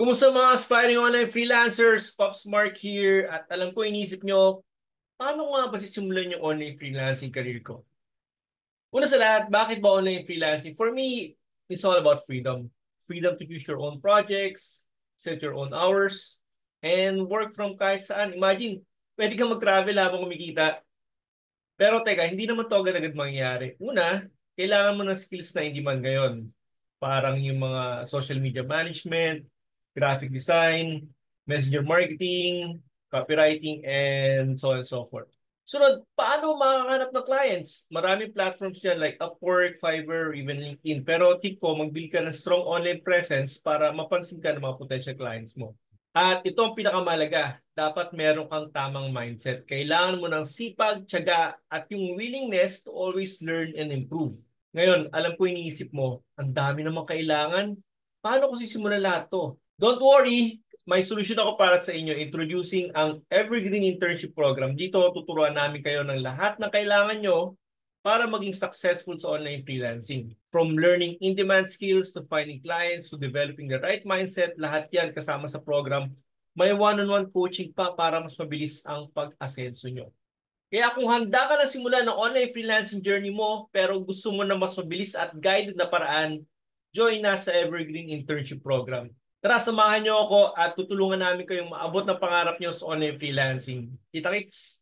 Kumusta mga aspiring online freelancers? Pops Mark here. At alam ko inisip nyo, paano nga ba sisimulan yung online freelancing career ko? Una sa lahat, bakit ba online freelancing? For me, it's all about freedom. Freedom to choose your own projects, set your own hours, and work from kahit saan. Imagine, pwede kang mag-travel habang kumikita. Pero teka, hindi naman to agad-agad mangyayari. Una, kailangan mo ng skills na hindi man ngayon. Parang yung mga social media management, graphic design, messenger marketing, copywriting, and so on and so forth. Sunod, paano makakahanap ng clients? Maraming platforms dyan like Upwork, Fiverr, even LinkedIn. Pero tip ko, mag-build ka ng strong online presence para mapansin ka ng mga potential clients mo. At ito ang pinakamalaga, dapat meron kang tamang mindset. Kailangan mo ng sipag, tiyaga, at yung willingness to always learn and improve. Ngayon, alam ko iniisip mo, ang dami namang kailangan. Paano ko sisimulan lahat to? Don't worry, may solution ako para sa inyo. Introducing ang Evergreen Internship Program. Dito, tuturuan namin kayo ng lahat ng kailangan nyo para maging successful sa online freelancing. From learning in-demand skills to finding clients to developing the right mindset, lahat yan kasama sa program. May one-on-one coaching pa para mas mabilis ang pag-asenso nyo. Kaya kung handa ka na simulan ng online freelancing journey mo pero gusto mo na mas mabilis at guided na paraan, join na sa Evergreen Internship Program. Tara, samahan nyo ako at tutulungan namin kayong maabot ng pangarap nyo sa online freelancing. Kita-kits!